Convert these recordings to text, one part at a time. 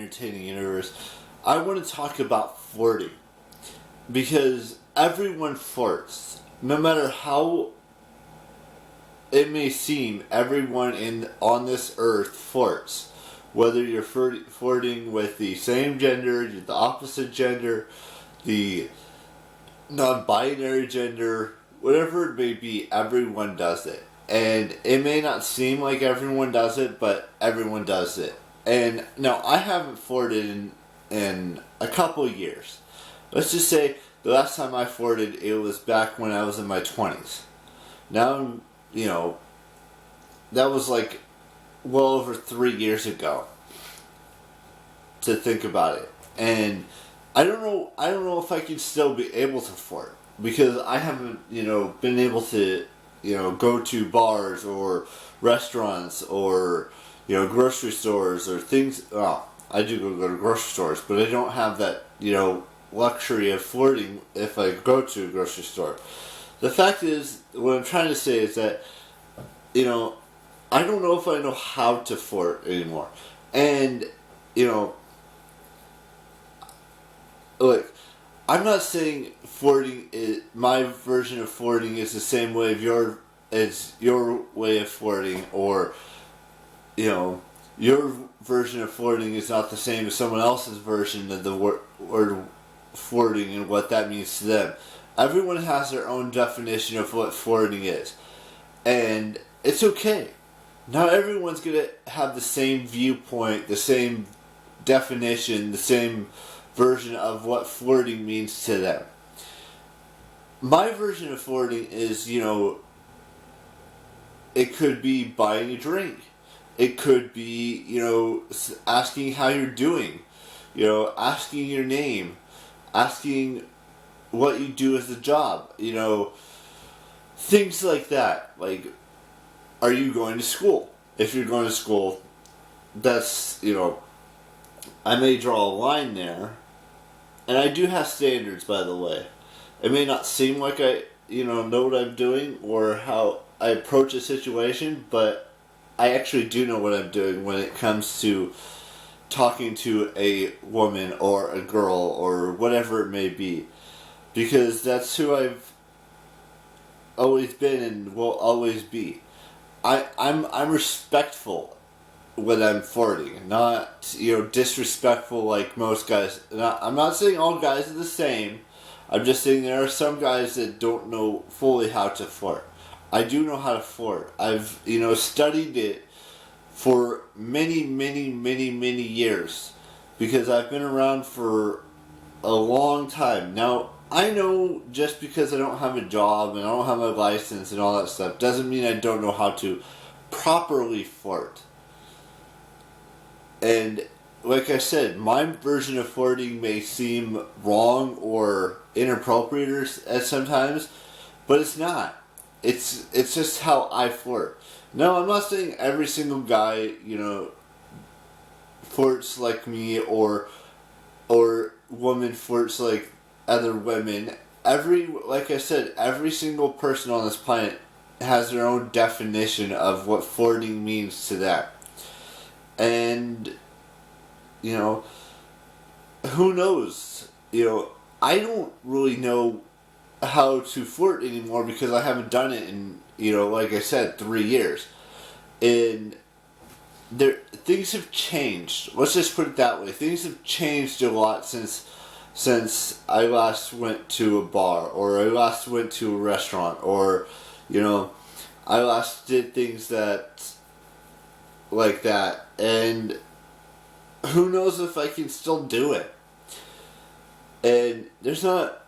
entertaining universe, I want to talk about flirting. Because everyone flirts. No matter how it may seem, everyone on this earth flirts. Whether you're flirting with the same gender, the opposite gender, the non-binary gender, whatever it may be, everyone does it. And it may not seem like everyone does it, but everyone does it. And now, I haven't flirted in a couple years. Let's just say the last time I flirted, it was back when I was in my 20s. Now, that was like well over 3 years ago, to think about it. And I don't know if I can still be able to flirt, because I haven't, been able to, go to bars or restaurants or, grocery stores or things. Well, I do go to grocery stores, but I don't have that, luxury of flirting if I go to a grocery store. The fact is, what I'm trying to say is that, I don't know if I know how to flirt anymore. And, look, I'm not saying my version of flirting is the same way as your way of flirting, or, your version of flirting is not the same as someone else's version of the word flirting and what that means to them. Everyone has their own definition of what flirting is. And it's okay. Not everyone's going to have the same viewpoint, the same definition, the same version of what flirting means to them. My version of flirting is, it could be buying a drink. It could be, asking how you're doing. Asking your name. Asking what you do as a job. Things like that. Like, are you going to school? If you're going to school, that's, I may draw a line there. And I do have standards, by the way. It may not seem like I, know what I'm doing or how I approach a situation, but I actually do know what I'm doing when it comes to talking to a woman or a girl or whatever it may be. Because that's who I've always been and will always be. I'm respectful when I'm flirting, not, disrespectful like most guys. I'm not saying all guys are the same. I'm just saying there are some guys that don't know fully how to flirt. I do know how to flirt. I've, studied it for many, many, many, many years, because I've been around for a long time. Now, I know just because I don't have a job and I don't have a license and all that stuff doesn't mean I don't know how to properly flirt. And like I said, my version of flirting may seem wrong or inappropriate at sometimes, but it's not. It's just how I flirt. No, I'm not saying every single guy, flirts like me or woman flirts like other women. Like I said, every single person on this planet has their own definition of what flirting means to them. And, who knows? I don't really know how to flirt anymore because I haven't done it in, like I said, 3 years. And things have changed. Let's just put it that way. Things have changed a lot since I last went to a bar, or I last went to a restaurant, or, I last did things like that. And who knows if I can still do it. And there's not,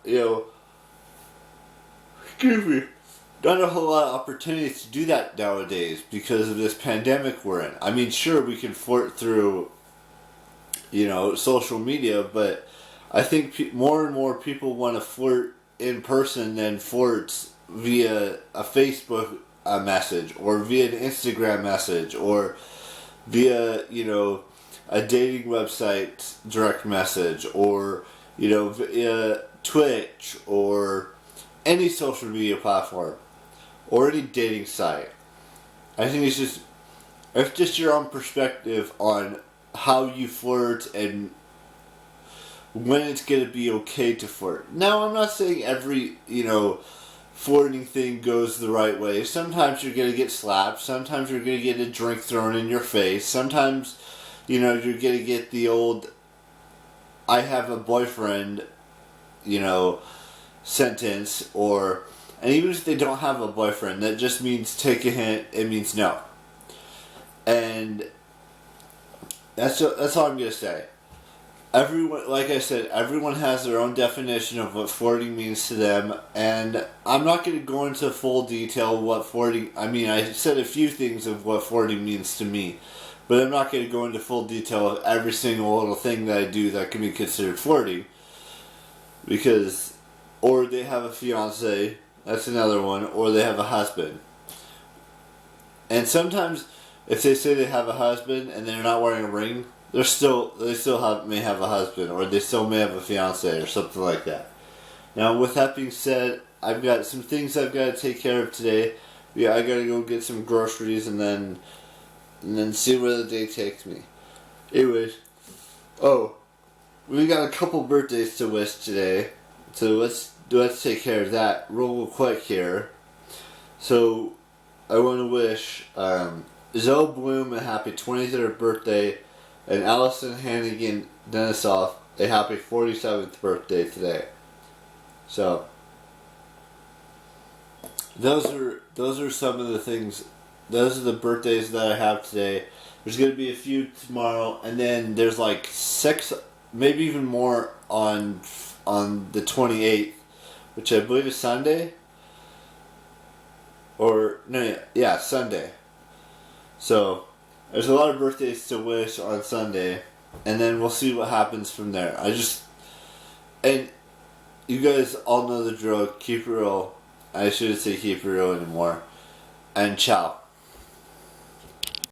not a whole lot of opportunities to do that nowadays because of this pandemic we're in. I mean, sure, we can flirt through, social media, but I think more and more people want to flirt in person than flirt via a Facebook message, or via an Instagram message, or via, a dating website direct message, or, via Twitch, or any social media platform, or any dating site. I think it's just your own perspective on how you flirt and when it's going to be okay to flirt. Now, I'm not saying every, flirting thing goes the right way. Sometimes you're going to get slapped. Sometimes you're going to get a drink thrown in your face. Sometimes, you're going to get the old, I have a boyfriend, sentence. And even if they don't have a boyfriend, that just means take a hint. It means no. And that's all I'm going to say. Everyone, like I said, everyone has their own definition of what flirting means to them, and I'm not going to go into full detail what flirting. I mean, I said a few things of what flirting means to me, but I'm not going to go into full detail of every single little thing that I do that can be considered flirting. Or they have a fiance, that's another one, or they have a husband. And sometimes, if they say they have a husband and they're not wearing a ring, they still may have a husband, or they still may have a fiance, or something like that. Now, with that being said, I've got some things I've got to take care of today. Yeah, I gotta go get some groceries and then see where the day takes me. Anyways, we got a couple birthdays to wish today, so let's take care of that real quick here. So, I want to wish Zoe Bloom a happy 23rd birthday. And Allison Hannigan Denisoff a happy 47th birthday today. So those are some of the things. Those are the birthdays that I have today. There's going to be a few tomorrow, and then there's like 6, maybe even more on the 28th, which I believe is Sunday. Sunday. So there's a lot of birthdays to wish on Sunday, and then we'll see what happens from there. And you guys all know the drill. Keep it real. I shouldn't say keep it real anymore. And ciao.